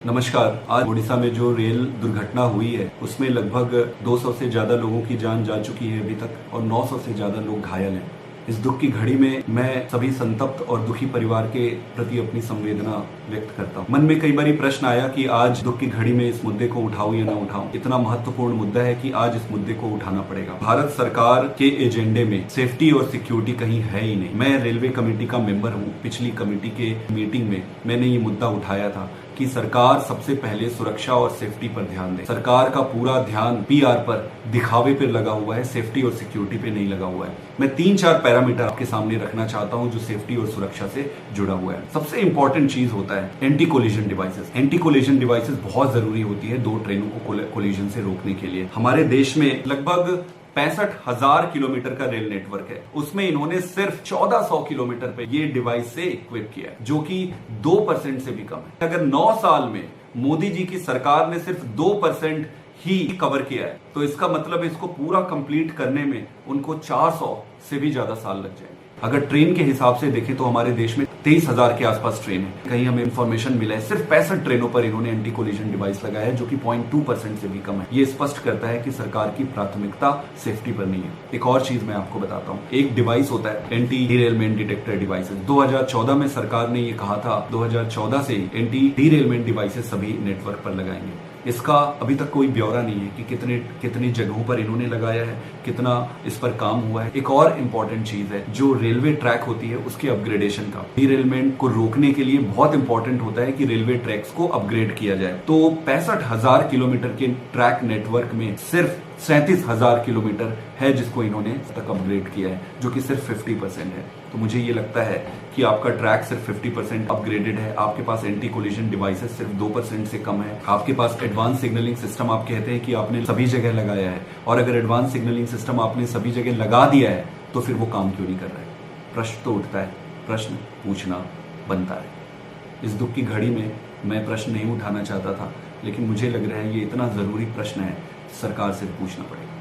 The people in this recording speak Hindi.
नमस्कार। आज ओडिशा में जो रेल दुर्घटना हुई है उसमें लगभग 200 से ज्यादा लोगों की जान जा चुकी है अभी तक और 900 से ज्यादा लोग घायल हैं। इस दुख की घड़ी में मैं सभी संतप्त और दुखी परिवार के प्रति अपनी संवेदना व्यक्त करता हूँ। मन में कई बार प्रश्न आया कि आज दुख की घड़ी में इस मुद्दे को उठाऊं या ना उठाऊं। इतना महत्वपूर्ण मुद्दा है कि आज इस मुद्दे को उठाना पड़ेगा। भारत सरकार के एजेंडे में सेफ्टी और सिक्योरिटी कहीं है ही नहीं। मैं रेलवे कमेटी का मेंबर हूँ। पिछली कमेटी के मीटिंग में मैंने ये मुद्दा उठाया था कि सरकार सबसे पहले सुरक्षा और सेफ्टी पर ध्यान दे। सरकार का पूरा ध्यान पीआर पर, दिखावे पर लगा हुआ है, सेफ्टी और सिक्योरिटी पे नहीं लगा हुआ है। मैं 3-4 पैरामीटर आपके सामने रखना चाहता हूं जो सेफ्टी और सुरक्षा से जुड़ा हुआ है। सबसे इंपॉर्टेंट चीज होता है anti collision devices. Anti collision devices बहुत जरूरी होती है दो ट्रेनों को कोलिजन से रोकने के लिए। हमारे देश में लगभग 65,000 किलोमीटर का रेल नेटवर्क है। उसमें इन्होंने सिर्फ 1400 किलोमीटर पे ये डिवाइस से इक्विप किया है, जो कि 2% से भी कम है। अगर 9 साल में मोदी जी की सरकार ने सिर्फ 2% ही कवर किया है, तो इसका मतलब इसको पूरा कंप्लीट करने में उनको 400 से भी ज्यादा साल लग जाएंगे। अगर ट्रेन के हिसाब से देखें तो हमारे देश में 23,000 के आसपास ट्रेन है। कहीं हमें इंफॉर्मेशन मिला है सिर्फ 65 ट्रेनों पर इन्होंने एंटी कोलिजन डिवाइस लगाया है, जो कि 0.2% से भी कम है। ये स्पष्ट करता है कि सरकार की प्राथमिकता सेफ्टी पर नहीं है। एक और चीज मैं आपको बताता हूँ। एक डिवाइस होता है एंटी डीरेलमेंट डिटेक्टर डिवाइसेस। 2014 में सरकार ने ये कहा था 2014 से एंटी डीरेलमेंट डिवाइसेस सभी नेटवर्क पर लगाएंगे। इसका अभी तक कोई ब्यौरा नहीं है कि कितनी जगहों पर इन्होंने लगाया है, कितना इस पर काम हुआ है। एक और इंपॉर्टेंट चीज है जो रेलवे ट्रैक होती है उसके अपग्रेडेशन का। डीरेलमेंट को रोकने के लिए बहुत इंपॉर्टेंट होता है कि रेलवे ट्रैक्स को अपग्रेड किया जाए। तो 65,000 किलोमीटर के ट्रैक नेटवर्क में सिर्फ 37,000 किलोमीटर है जिसको इन्होंने तक अपग्रेड किया है, जो कि सिर्फ 50% है। तो मुझे ये लगता है कि आपका ट्रैक सिर्फ 50% अपग्रेडेड है। आपके पास एंटी कोलिजन डिवाइसेस सिर्फ 2% से कम है। आपके पास एडवांस सिग्नलिंग सिस्टम आप कहते हैं कि आपने सभी जगह लगाया है, और अगर एडवांस सिग्नलिंग सिस्टम आपने सभी जगह लगा दिया है तो फिर वो काम क्यों नहीं कर रहा है? प्रश्न तो उठता है, प्रश्न पूछना बनता है। इस दुख की घड़ी में मैं प्रश्न नहीं उठाना चाहता था, लेकिन मुझे लग रहा है ये इतना जरूरी प्रश्न है, सरकार से पूछना पड़ेगा।